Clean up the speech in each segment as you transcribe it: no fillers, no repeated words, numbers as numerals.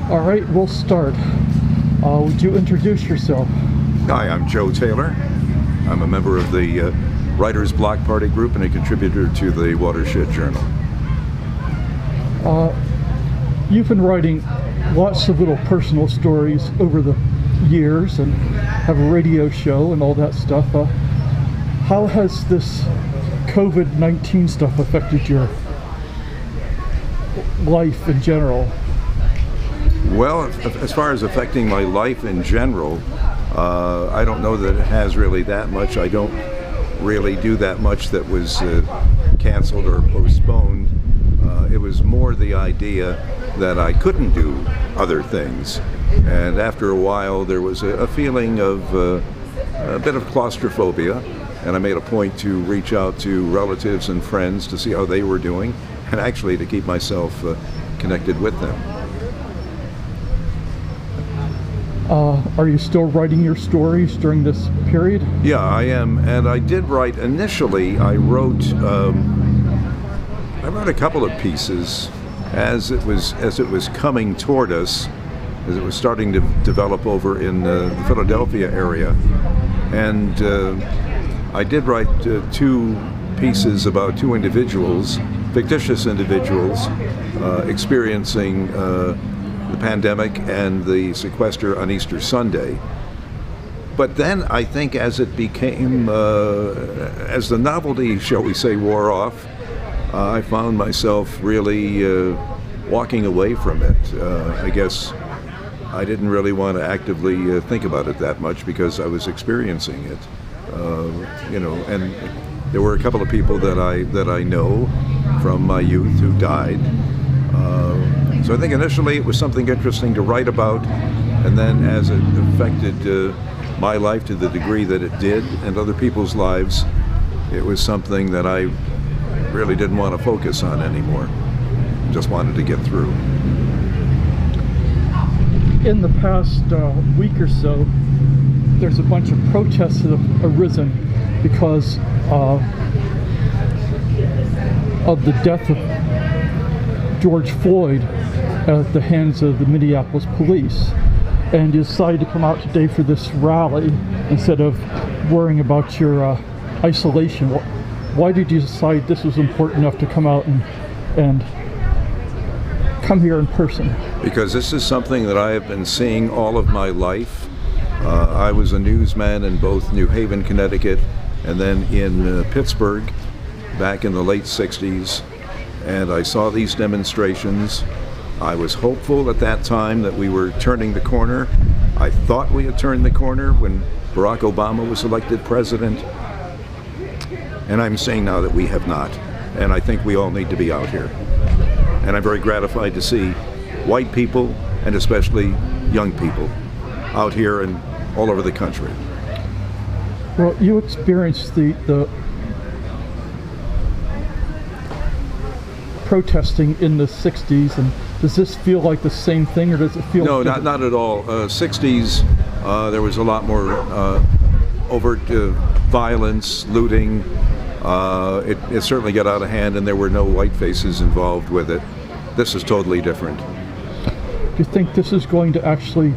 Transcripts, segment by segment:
All right, we'll start. Would you introduce yourself? Hi, I'm Joe Taylor. I'm a member of the Writers Block Party Group and a contributor to the Watershed Journal. You've been writing lots of little personal stories over the years and have a radio show and all that stuff. How has this COVID-19 stuff affected your life in general? Well, as far as affecting my life in general, I don't know that it has really that much. I don't really do that much that was canceled or postponed. It was more the idea that I couldn't do other things. And after a while, there was a feeling of a bit of claustrophobia. And I made a point to reach out to relatives and friends to see how they were doing, and actually to keep myself connected with them. Are you still writing your stories during this period? Yeah, I am, and I did write initially. I wrote a couple of pieces as it was coming toward us, as it was starting to develop over in the Philadelphia area, and I did write two pieces about two individuals, fictitious individuals, experiencing the pandemic and the sequester on Easter Sunday. But then I think as it became, as the novelty, shall we say, wore off, I found myself really walking away from it. I guess I didn't really want to actively think about it that much because I was experiencing it. And there were a couple of people that I know from my youth who died. So I think initially it was something interesting to write about, and then as it affected my life to the degree that it did, and other people's lives, it was something that I really didn't want to focus on anymore. Just wanted to get through. In the past week or so, there's a bunch of protests that have arisen because of the death of George Floyd at the hands of the Minneapolis police. And you decided to come out today for this rally instead of worrying about your isolation. Why did you decide this was important enough to come out and come here in person? Because this is something that I have been seeing all of my life. I was a newsman in both New Haven, Connecticut, and then in Pittsburgh back in the late 60s. And I saw these demonstrations. I was hopeful at that time that we were turning the corner. I thought we had turned the corner when Barack Obama was elected president. And I'm saying now that we have not. And I think we all need to be out here. And I'm very gratified to see white people, and especially young people, out here and all over the country. Well, you experienced the protesting in the 60s, and does this feel like the same thing, or does it feel No, not at all. 60s, there was a lot more overt violence, looting. It certainly got out of hand, and there were no white faces involved with it. This is totally different. Do you think this is going to actually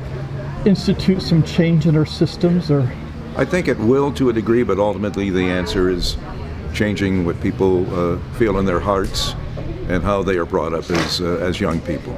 institute some change in our systems, or? I think it will to a degree, but ultimately the answer is changing what people feel in their hearts and how they are brought up as young people.